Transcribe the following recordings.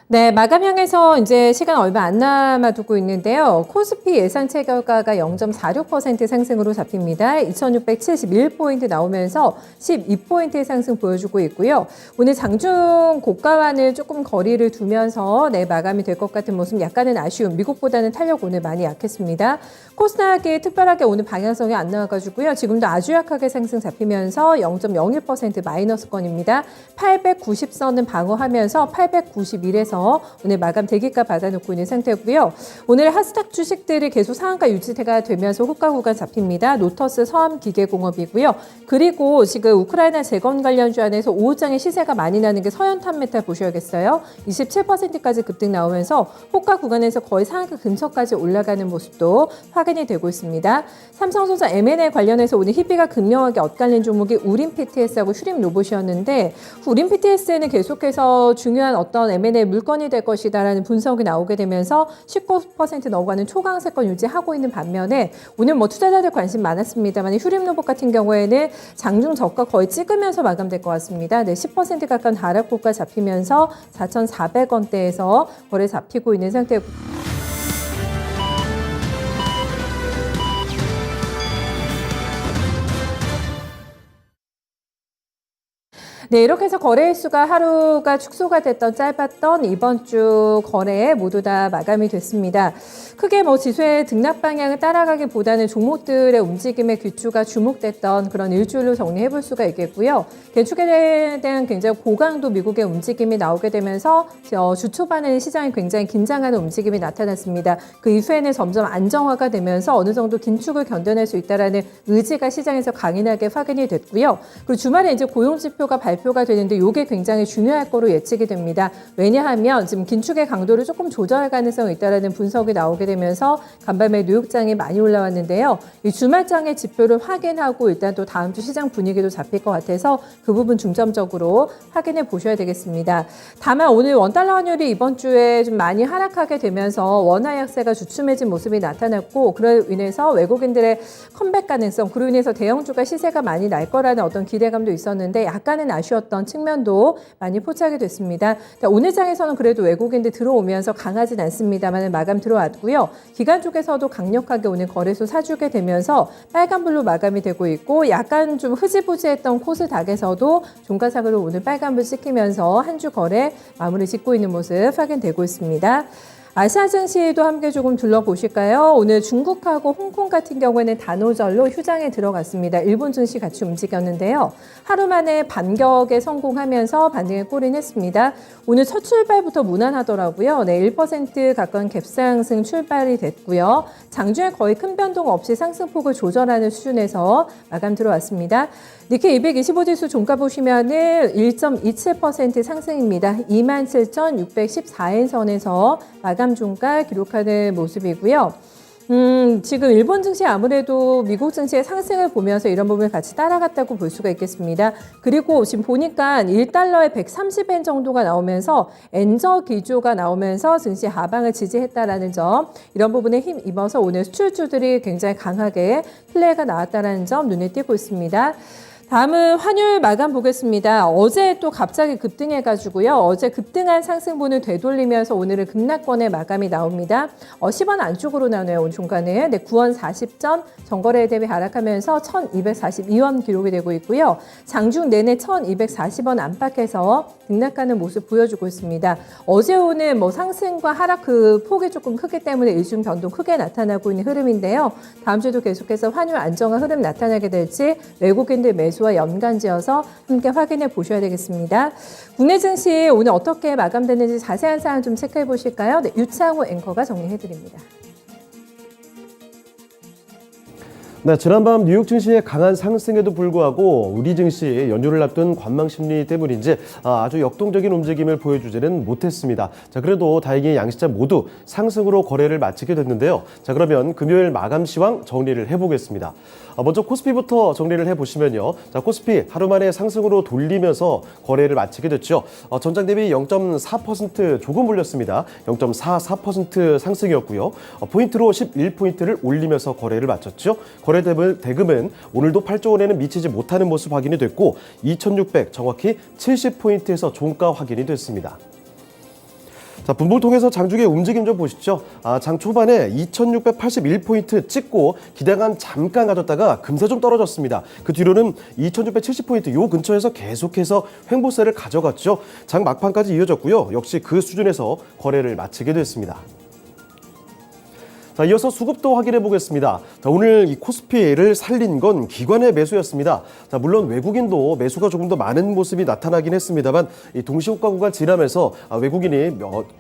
네, 마감향에서 이제 시간 얼마 안 남아두고 있는데요. 코스피 예상치 결과가 0.46% 상승으로 잡힙니다. 2671포인트 나오면서 12포인트의 상승 보여주고 있고요. 오늘 장중 고가와는 조금 거리를 두면서 마감이 될 것 같은 모습, 약간은 아쉬움. 미국보다는 탄력 오늘 많이 약했습니다. 코스닥이 특별하게 오늘 방향성이 안 나와가지고요. 지금도 아주 약하게 상승 잡히면서 0.01% 마이너스권입니다. 890선은 방어하면서 891에서 오늘 마감 대기가 받아놓고 있는 상태고요. 오늘 핫스탁 주식들이 계속 상한가 유지가 되면서 호가 구간 잡힙니다. 노터스 서암기계공업이고요. 그리고 지금 우크라이나 재건 관련주 안에서 5장의 시세가 많이 나는 게 서현탄메탈 보셔야겠어요. 27%까지 급등 나오면서 호가 구간에서 거의 상한가 근처까지 올라가는 모습도 확인이 되고 있습니다. 삼성전자 M&A 관련해서 오늘 희비가 극명하게 엇갈린 종목이 우림 PTS하고 휴림 로봇이었는데, 우림 PTS는 계속해서 중요한 어떤 M&A 물건이 될 것이다라는 분석이 나오게 되면서 19% 넘어가는 초강세권 유지하고 있는 반면에, 오늘 투자자들 관심 많았습니다만 휴림 로봇 같은 경우에는 장중 저가 거의 찍으면서 마감될 것 같습니다. 10% 가까운 하락고가 잡히면서 4,400원대에서 거래 잡히고 있는 상태고. 네, 이렇게 해서 거래 일수가 하루가 축소가 됐던 짧았던 이번 주 거래 모두 다 마감이 됐습니다. 크게 지수의 등락 방향을 따라가기보다는 종목들의 움직임의 귀추가 주목됐던 그런 일주일로 정리해 볼 수가 있겠고요. 개축에 대한 굉장히 고강도 미국의 움직임이 나오게 되면서 주 초반에는 시장이 굉장히 긴장하는 움직임이 나타났습니다. 그 이후에는 점점 안정화가 되면서 어느 정도 긴축을 견뎌낼 수 있다라는 의지가 시장에서 강인하게 확인이 됐고요. 그리고 주말에 이제 고용 지표가 발표가 되는데 이게 굉장히 중요할 거로 예측이 됩니다. 왜냐하면 지금 긴축의 강도를 조금 조절할 가능성이 있다라는 분석이 나오게 되면서 간밤에 뉴욕장이 많이 올라왔는데요. 이 주말장의 지표를 확인하고 일단 또 다음 주 시장 분위기도 잡힐 것 같아서 그 부분 중점적으로 확인해 보셔야 되겠습니다. 다만 오늘 원달러 환율이 이번 주에 좀 많이 하락하게 되면서 원화 약세가 주춤해진 모습이 나타났고, 그로 인해서 외국인들의 컴백 가능성, 그로 인해서 대형주가 시세가 많이 날 거라는 어떤 기대감도 있었는데 약간은 아쉬웠던 측면도 많이 포착이 됐습니다. 오늘 장에서는 그래도 외국인들 들어오면서 강하진 않습니다만 마감 들어왔고요. 기관 쪽에서도 강력하게 오늘 거래소 사주게 되면서 빨간불로 마감이 되고 있고, 약간 좀 흐지부지했던 코스닥에서도 종가상으로 오늘 빨간불 찍히면서 한 주 거래 마무리 짓고 있는 모습 확인되고 있습니다. 아시아 증시도 함께 조금 둘러보실까요? 오늘 중국하고 홍콩 같은 경우에는 단오절로 휴장에 들어갔습니다. 일본 증시 같이 움직였는데요. 하루 만에 반격에 성공하면서 반등에 꼬리냈습니다. 오늘 첫 출발부터 무난하더라고요. 1% 가까운 갭상승 출발이 됐고요. 장중에 거의 큰 변동 없이 상승폭을 조절하는 수준에서 마감 들어왔습니다. 니케이 225지수 종가 보시면은 1.27% 상승입니다. 27,614엔선에서 마감 종가 기록하는 모습이고요. 지금 일본 증시 아무래도 미국 증시의 상승을 보면서 이런 부분을 같이 따라갔다고 볼 수가 있겠습니다. 그리고 지금 보니까 1달러에 130엔 정도가 나오면서 엔저 기조가 나오면서 증시 하방을 지지했다라는 점, 이런 부분에 힘 입어서 오늘 수출주들이 굉장히 강하게 플레이가 나왔다는 점 눈에 띄고 있습니다. 다음은 환율 마감 보겠습니다. 어제 또 갑자기 급등해가지고요. 어제 급등한 상승분을 되돌리면서 오늘은 급락권의 마감이 나옵니다. 10원 안쪽으로 나오네요. 오늘 종가는. 9원 40전 전거래에 대비 하락하면서 1242원 기록이 되고 있고요. 장중 내내 1240원 안팎에서 등락하는 모습 보여주고 있습니다. 어제 오늘 상승과 하락 그 폭이 조금 크기 때문에 일중 변동 크게 나타나고 있는 흐름인데요. 다음 주도 계속해서 환율 안정화 흐름 나타나게 될지 외국인들 매수와 연관지어서 함께 확인해 보셔야 되겠습니다. 국내 증시 오늘 어떻게 마감됐는지 자세한 사항 좀 체크해 보실까요? 네, 유창호 앵커가 정리해 드립니다. 네, 지난밤 뉴욕 증시의 강한 상승에도 불구하고 우리 증시 연휴를 앞둔 관망 심리 때문인지 아주 역동적인 움직임을 보여주지는 못했습니다. 자, 그래도 다행히 양시장 모두 상승으로 거래를 마치게 됐는데요. 자, 그러면 금요일 마감 시황 정리를 해보겠습니다. 먼저 코스피부터 정리를 해보시면요. 자, 코스피 하루 만에 상승으로 돌리면서 거래를 마치게 됐죠. 전장 대비 0.4% 조금 올렸습니다. 0.44% 상승이었고요. 포인트로 11포인트를 올리면서 거래를 마쳤죠. 거래 대금은 오늘도 8조 원에는 미치지 못하는 모습 확인이 됐고 2,600 정확히 70포인트에서 종가 확인이 됐습니다. 자, 분봉 통해서 장중의 움직임 좀 보시죠. 장 초반에 2681포인트 찍고 기대감 잠깐 가졌다가 금세 좀 떨어졌습니다. 그 뒤로는 2670포인트 요 근처에서 계속해서 횡보세를 가져갔죠. 장 막판까지 이어졌고요. 역시 그 수준에서 거래를 마치게 됐습니다. 자, 이어서 수급도 확인해 보겠습니다. 자, 오늘 이 코스피를 살린 건 기관의 매수였습니다. 자, 물론 외국인도 매수가 조금 더 많은 모습이 나타나긴 했습니다만 이 동시효과 구간 지나면서 외국인이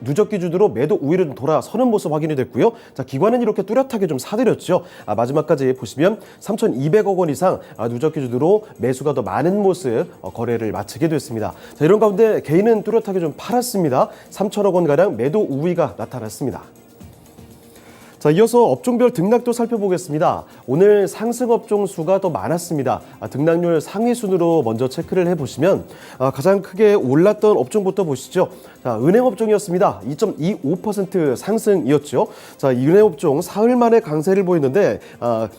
누적 기준으로 매도 우위로 돌아서는 모습 확인이 됐고요. 자, 기관은 이렇게 뚜렷하게 좀 사들였죠. 마지막까지 보시면 3,200억 원 이상 누적 기준으로 매수가 더 많은 모습 거래를 마치게 됐습니다. 자, 이런 가운데 개인은 뚜렷하게 좀 팔았습니다. 3,000억 원 가량 매도 우위가 나타났습니다. 자, 이어서 업종별 등락도 살펴보겠습니다. 오늘 상승 업종 수가 더 많았습니다. 등락률 상위 순으로 먼저 체크를 해보시면 가장 크게 올랐던 업종부터 보시죠. 자, 은행 업종이었습니다. 2.25% 상승이었죠. 자, 이 은행 업종 사흘 만에 강세를 보였는데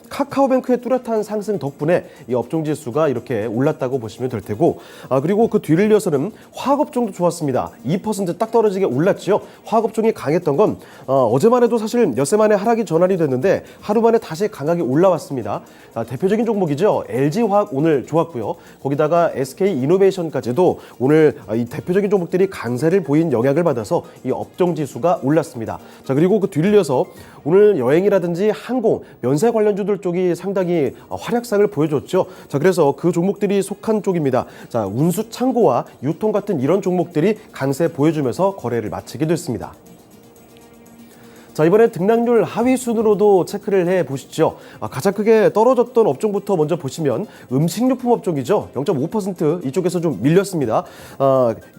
카카오뱅크의 뚜렷한 상승 덕분에 이 업종 지수가 이렇게 올랐다고 보시면 될 테고, 그리고 그 뒤를 이어서는 화학 업종도 좋았습니다. 2% 딱 떨어지게 올랐죠. 화학 업종이 강했던 건 어제만 해도 사실 엿새 만에 하락이 전환이 됐는데 하루 만에 다시 강하게 올라왔습니다. 대표적인 종목이죠. LG화학 오늘 좋았고요. 거기다가 SK이노베이션까지도 오늘 이 대표적인 종목들이 강세를 보인 영향을 받아서 이 업종 지수가 올랐습니다. 자, 그리고 그 뒤를 이어서 오늘 여행이라든지 항공, 면세 관련주들 쪽이 상당히 활약상을 보여줬죠. 자, 그래서 그 종목들이 속한 쪽입니다. 자, 운수 창고와 유통 같은 이런 종목들이 강세 보여주면서 거래를 마치게 됐습니다. 자, 이번에 등락률 하위 순으로도 체크를 해 보시죠. 가장 크게 떨어졌던 업종부터 먼저 보시면 음식료품 업종이죠. 0.5% 이쪽에서 좀 밀렸습니다.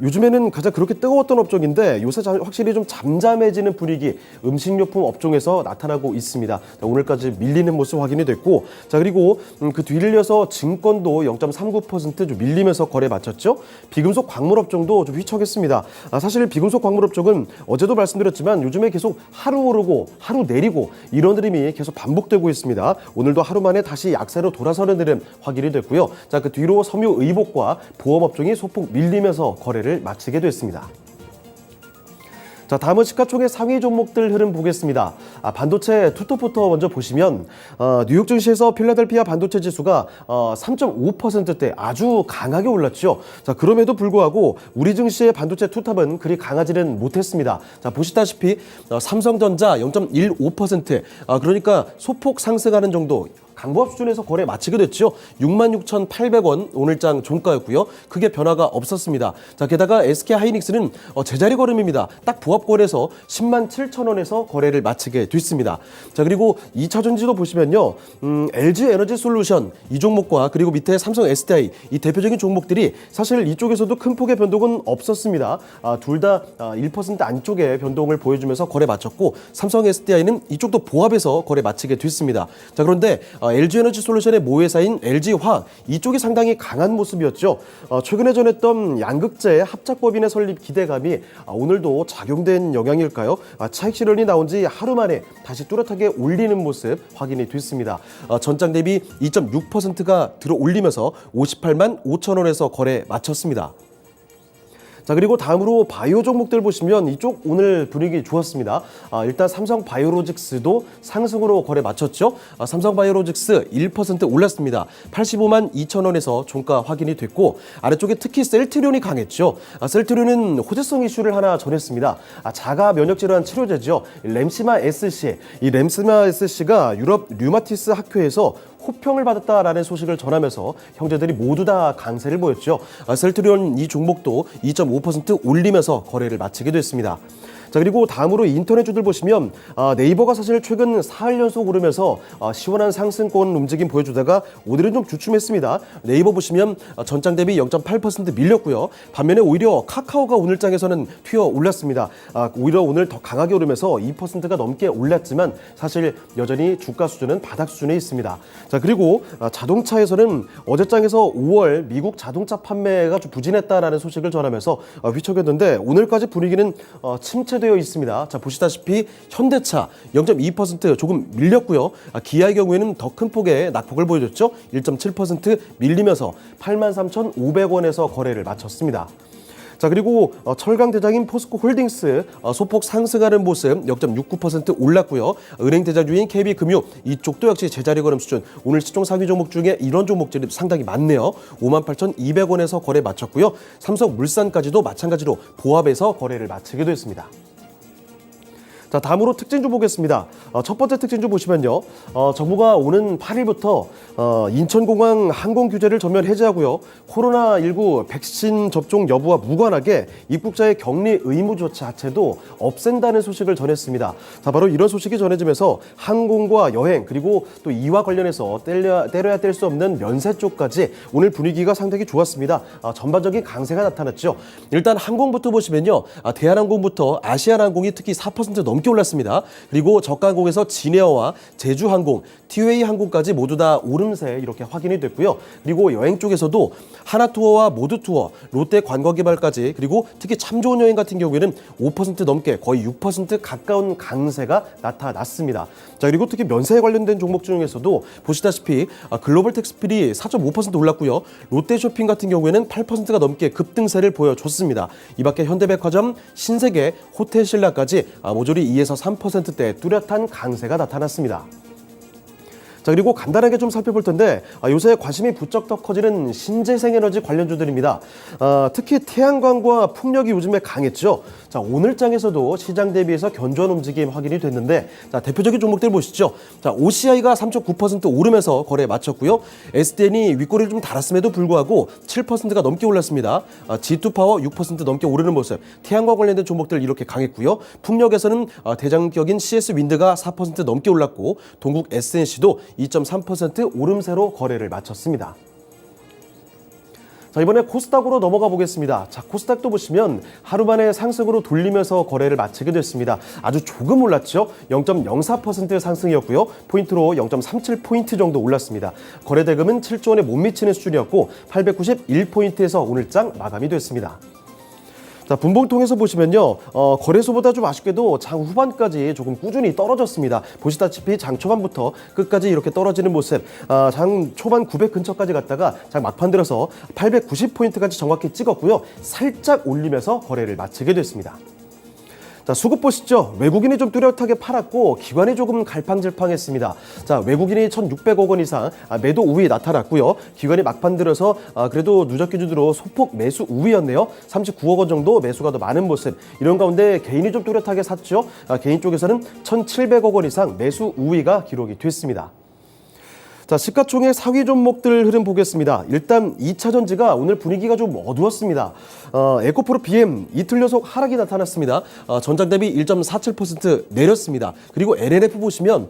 요즘에는 가장 그렇게 뜨거웠던 업종인데 요새 확실히 좀 잠잠해지는 분위기 음식료품 업종에서 나타나고 있습니다. 자, 오늘까지 밀리는 모습 확인이 됐고, 자, 그리고 그 뒤를 이어서 증권도 0.39% 좀 밀리면서 거래 마쳤죠. 비금속 광물 업종도 좀 휘청했습니다. 사실 비금속 광물 업종은 어제도 말씀드렸지만 요즘에 계속 하루 오르고 하루 내리고 이런 흐름이 계속 반복되고 있습니다. 오늘도 하루 만에 다시 약세로 돌아서는 흐름 확인이 됐고요. 자, 그 뒤로 섬유의복과 보험업종이 소폭 밀리면서 거래를 마치게 됐습니다. 자, 다음은 시가총액 상위 종목들 흐름 보겠습니다. 반도체 투톱부터 먼저 보시면 뉴욕 증시에서 필라델피아 반도체 지수가 3.5%대 아주 강하게 올랐죠. 자, 그럼에도 불구하고 우리 증시의 반도체 투탑은 그리 강하지는 못했습니다. 자, 보시다시피 삼성전자 0.15%, 그러니까 소폭 상승하는 정도. 강보합 수준에서 거래 마치게 됐죠. 66,800원 오늘장 종가였고요. 크게 변화가 없었습니다. 자, 게다가 SK하이닉스는 제자리 걸음입니다. 딱 부합권에서 107,000원에서 거래를 마치게 됐습니다. 자, 그리고 2차전지도 보시면요. LG에너지솔루션 이 종목과 그리고 밑에 삼성 SDI 이 대표적인 종목들이 사실 이쪽에서도 큰 폭의 변동은 없었습니다. 둘 다 1% 안쪽의 변동을 보여주면서 거래 마쳤고, 삼성 SDI는 이쪽도 보합에서 거래 마치게 됐습니다. 자, 그런데 LG에너지솔루션의 모회사인 LG화학 이쪽이 상당히 강한 모습이었죠. 최근에 전했던 양극재 합작법인의 설립 기대감이 오늘도 작용된 영향일까요? 차익 실현이 나온 지 하루 만에 다시 뚜렷하게 올리는 모습 확인이 됐습니다. 전장 대비 2.6%가 들어 올리면서 58만 5천 원에서 거래 마쳤습니다. 자, 그리고 다음으로 바이오 종목들 보시면 이쪽 오늘 분위기 좋았습니다. 일단 삼성 바이오로직스도 상승으로 거래 마쳤죠. 삼성 바이오로직스 1% 올랐습니다. 85만 2천 원에서 종가 확인이 됐고, 아래쪽에 특히 셀트리온이 강했죠. 셀트리온은 호재성 이슈를 하나 전했습니다. 자가 면역 질환 치료제죠. 램시마 SC. 이 램시마 SC가 유럽 류마티스 학회에서 호평을 받았다라는 소식을 전하면서 형제들이 모두 다 강세를 보였죠. 셀트리온 이 종목도 2.5% 올리면서 거래를 마치게 됐습니다. 자, 그리고 다음으로 인터넷주들 보시면 네이버가 사실 최근 4일 연속 오르면서 시원한 상승권 움직임 보여주다가 오늘은 좀 주춤했습니다. 네이버 보시면 전장 대비 0.8% 밀렸고요. 반면에 오히려 카카오가 오늘장에서는 튀어 올랐습니다. 오히려 오늘 더 강하게 오르면서 2%가 넘게 올랐지만 사실 여전히 주가 수준은 바닥 수준에 있습니다. 자, 그리고 자동차에서는 어제장에서 5월 미국 자동차 판매가 좀 부진했다라는 소식을 전하면서 휘청였는데 오늘까지 분위기는 침체되어 있습니다. 자, 보시다시피 현대차 0.2% 조금 밀렸고요. 기아의 경우에는 더 큰 폭의 낙폭을 보여줬죠. 1.7% 밀리면서 83,500원에서 거래를 마쳤습니다. 자, 그리고 철강 대장인 포스코 홀딩스 소폭 상승하는 모습 0.69% 올랐고요. 은행 대장주인 KB금융 이쪽도 역시 제자리 걸음 수준. 오늘 시총 상위 종목 중에 이런 종목들이 상당히 많네요. 58,200원에서 거래 마쳤고요. 삼성물산까지도 마찬가지로 보합에서 거래를 마치기도 했습니다. 자, 다음으로 특징주 보겠습니다. 첫 번째 특징주 보시면요. 정부가 오는 8일부터 인천공항 항공 규제를 전면 해제하고요. 코로나19 백신 접종 여부와 무관하게 입국자의 격리 의무 자체도 없앤다는 소식을 전했습니다. 자, 바로 이런 소식이 전해지면서 항공과 여행 그리고 또 이와 관련해서 때려야 뗄 수 없는 면세 쪽까지 오늘 분위기가 상당히 좋았습니다. 전반적인 강세가 나타났죠. 일단 항공부터 보시면요. 대한항공부터 아시아나항공이 특히 4% 넘게 올랐습니다. 그리고 저가항공에서 진에어와 제주항공, 티웨이 항공까지 모두 다 오름세 이렇게 확인이 됐고요. 그리고 여행 쪽에서도 하나투어와 모두투어, 롯데관광개발까지 그리고 특히 참 좋은 여행 같은 경우에는 5% 넘게 거의 6% 가까운 강세가 나타났습니다. 자, 그리고 특히 면세에 관련된 종목 중에서도 보시다시피 글로벌 텍스필이 4.5% 올랐고요. 롯데쇼핑 같은 경우에는 8%가 넘게 급등세를 보여줬습니다. 이 밖에 현대백화점, 신세계, 호텔신라까지 모조리 2에서 3%대 뚜렷한 강세가 나타났습니다. 자, 그리고 간단하게 좀 살펴볼 텐데 요새 관심이 부쩍 더 커지는 신재생에너지 관련주들입니다. 특히 태양광과 풍력이 요즘에 강했죠. 자, 오늘장에서도 시장 대비해서 견조한 움직임 확인이 됐는데 자, 대표적인 종목들 보시죠. 자, OCI가 3.9% 오르면서 거래 마쳤고요. SDN이 윗꼬리를 좀 달았음에도 불구하고 7%가 넘게 올랐습니다. G2파워 6% 넘게 오르는 모습. 태양광 관련된 종목들 이렇게 강했고요. 풍력에서는 대장격인 CS윈드가 4% 넘게 올랐고 동국 SNC도 2.3% 오름세로 거래를 마쳤습니다. 자, 이번에 코스닥으로 넘어가 보겠습니다. 자, 코스닥도 보시면 하루 만에 상승으로 돌리면서 거래를 마치게 됐습니다. 아주 조금 올랐죠. 0.04% 상승이었고요. 포인트로 0.37포인트 정도 올랐습니다. 거래대금은 7조 원에 못 미치는 수준이었고 891포인트에서 오늘장 마감이 됐습니다. 자, 분봉통에서 보시면요. 거래소보다 좀 아쉽게도 장 후반까지 조금 꾸준히 떨어졌습니다. 보시다시피 장 초반부터 끝까지 이렇게 떨어지는 모습. 장 초반 900 근처까지 갔다가 장 막판 들어서 890포인트까지 정확히 찍었고요. 살짝 올리면서 거래를 마치게 됐습니다. 자, 수급 보시죠. 외국인이 좀 뚜렷하게 팔았고 기관이 조금 갈팡질팡했습니다. 자, 외국인이 1,600억 원 이상 매도 우위 나타났고요. 기관이 막판 들어서 그래도 누적 기준으로 소폭 매수 우위였네요. 39억 원 정도 매수가 더 많은 모습. 이런 가운데 개인이 좀 뚜렷하게 샀죠. 개인 쪽에서는 1,700억 원 이상 매수 우위가 기록이 됐습니다. 자, 시가총액 상위 종목들 흐름 보겠습니다. 일단 2차전지가 오늘 분위기가 좀 어두웠습니다. 에코프로 BM 이틀 연속 하락이 나타났습니다. 전장 대비 1.47% 내렸습니다. 그리고 LNF 보시면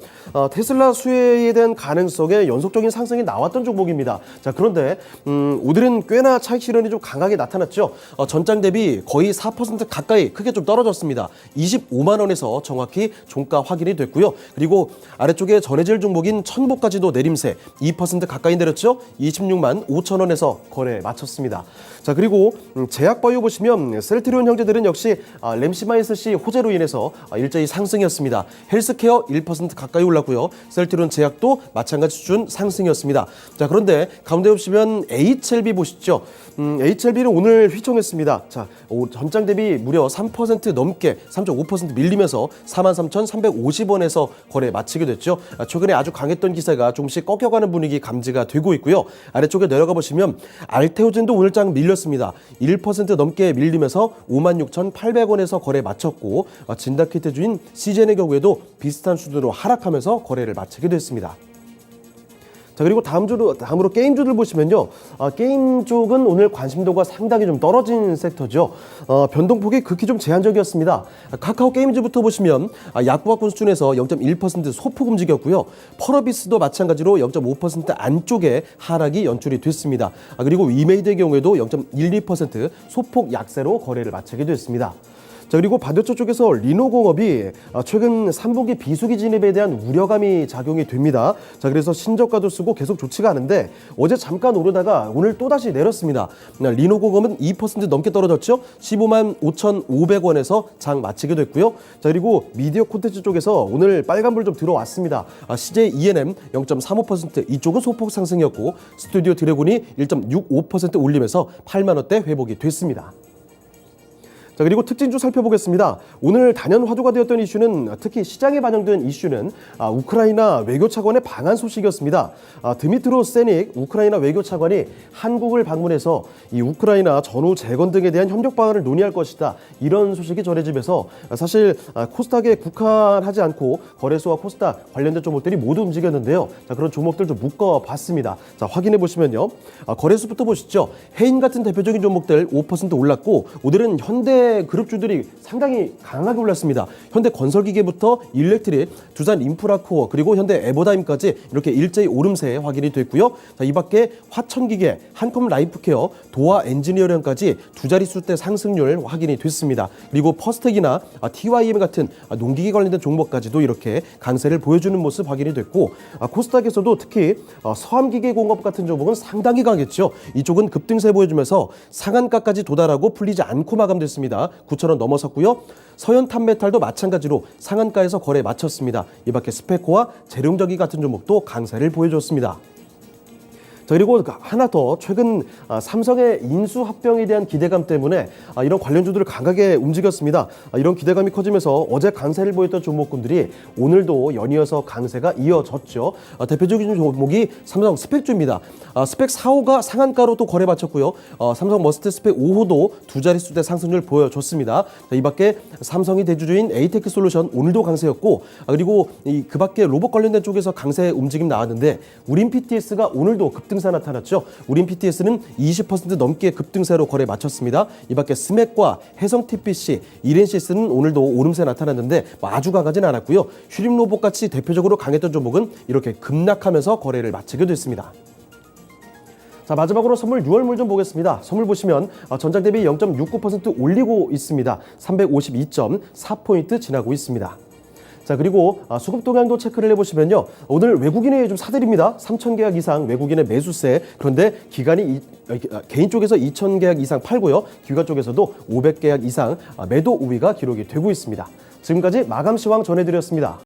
테슬라 수혜에 대한 가능성에 연속적인 상승이 나왔던 종목입니다. 자, 그런데 오늘은 꽤나 차익 실현이 좀 강하게 나타났죠. 전장 대비 거의 4% 가까이 크게 좀 떨어졌습니다. 25만 원에서 정확히 종가 확인이 됐고요. 그리고 아래쪽에 전해질 종목인 천보까지도 내림세 2% 가까이 내렸죠. 26만 5천 원에서 거래 마쳤습니다. 자, 그리고 제약바이오 보시면 셀트리온 형제들은 역시 램시마이스-C 호재로 인해서 일제히 상승이었습니다. 헬스케어 1% 가까이 올랐고요. 셀트리온 제약도 마찬가지 수준 상승이었습니다. 자, 그런데 가운데 보시면 HLB 보시죠. HLB는 오늘 휘청했습니다. 자, 전장 대비 무려 3% 넘게 3.5% 밀리면서 43,350원에서 거래 마치게 됐죠. 최근에 아주 강했던 기세가 조금씩 꺾여가는 분위기 감지가 되고 있고요. 아래쪽에 내려가 보시면 알테오젠도 오늘장 밀렸습니다. 1% 넘게 밀리면서 56,800원에서 거래 마쳤고 진다키트 주인 CGN의 경우에도 비슷한 수준으로 하락하면서 거래를 마치게 됐습니다. 자, 그리고 다음으로 게임주들 보시면요. 게임 쪽은 오늘 관심도가 상당히 좀 떨어진 섹터죠. 변동폭이 극히 좀 제한적이었습니다. 카카오 게임즈부터 보시면 약보합권 수준에서 0.1% 소폭 움직였고요. 펄어비스도 마찬가지로 0.5% 안쪽에 하락이 연출이 됐습니다. 그리고 위메이드의 경우에도 0.12% 소폭 약세로 거래를 마치게 됐습니다. 자, 그리고 반도체 쪽에서 리노공업이 최근 3분기 비수기 진입에 대한 우려감이 작용이 됩니다. 자, 그래서 신저가도 쓰고 계속 좋지가 않은데 어제 잠깐 오르다가 오늘 또다시 내렸습니다. 리노공업은 2% 넘게 떨어졌죠. 15만 5,500원에서 장 마치게 됐고요. 자, 그리고 미디어 콘텐츠 쪽에서 오늘 빨간불 좀 들어왔습니다. CJ ENM 0.35% 이쪽은 소폭 상승이었고 스튜디오 드래곤이 1.65% 올리면서 8만 원대 회복이 됐습니다. 자, 그리고 특징주 살펴보겠습니다. 오늘 단연 화두가 되었던 이슈는 특히 시장에 반영된 이슈는 우크라이나 외교차관의 방한 소식이었습니다. 드미트로 세닉 우크라이나 외교차관이 한국을 방문해서 이 우크라이나 전후 재건 등에 대한 협력 방안을 논의할 것이다. 이런 소식이 전해지면서 사실 코스닥에 국한하지 않고 거래소와 코스닥 관련된 종목들이 모두 움직였는데요. 자, 그런 종목들 좀 묶어봤습니다. 자, 확인해 보시면요. 거래소부터 보시죠. 해인 같은 대표적인 종목들 5% 올랐고 오늘은 현대 그룹주들이 상당히 강하게 올랐습니다. 현대 건설기계부터 일렉트릭, 두산 인프라코어 그리고 현대 에버다임까지 이렇게 일제히 오름세 확인이 됐고요. 자, 이 밖에 화천기계, 한컴 라이프케어, 도화 엔지니어링까지 두 자릿수대 상승률 확인이 됐습니다. 그리고 퍼스텍이나 TYM 같은 농기계 관련된 종목까지도 이렇게 강세를 보여주는 모습 확인이 됐고 코스닥에서도 특히 서암기계공업 같은 종목은 상당히 강했죠. 이쪽은 급등세 보여주면서 상한가까지 도달하고 풀리지 않고 마감됐습니다. 9,000원 넘어섰고요. 서현탄메탈도 마찬가지로 상한가에서 거래 마쳤습니다. 이 밖에 스페코와 재룡전기 같은 종목도 강세를 보여줬습니다. 자, 그리고 하나 더 최근 삼성의 인수 합병에 대한 기대감 때문에 이런 관련주들을 강하게 움직였습니다. 이런 기대감이 커지면서 어제 강세를 보였던 종목군들이 오늘도 연이어서 강세가 이어졌죠. 대표적인 종목이 삼성 스펙주입니다. 스펙 4호가 상한가로 또 거래 마쳤고요. 삼성 머스트 스펙 5호도 두 자릿수대 상승률 보여줬습니다. 자, 이 밖에 삼성이 대주주인 에이테크 솔루션 오늘도 강세였고 그리고 그 밖에 로봇 관련된 쪽에서 강세 움직임 나왔는데 우린 PTS가 오늘도 급등세 나타났죠. 우린 PTS는 20% 넘게 급등세로 거래 마쳤습니다. 이 밖에 스맥과 해성 TPC, 이렌시스는 오늘도 오름세 나타났는데 아주 강하진 않았고요. 슈림로봇 같이 대표적으로 강했던 종목은 이렇게 급락하면서 거래를 마치게 됐습니다. 자, 마지막으로 선물 6월물 좀 보겠습니다. 선물 보시면 전장 대비 0.69% 올리고 있습니다. 352.4포인트 지나고 있습니다. 자, 그리고 수급 동향도 체크를 해보시면요. 오늘 외국인이 좀 사들입니다. 3,000계약 이상 외국인의 매수세. 그런데 기간이 개인 쪽에서 2,000계약 이상 팔고요. 기관 쪽에서도 500계약 이상 매도 우위가 기록이 되고 있습니다. 지금까지 마감시황 전해드렸습니다.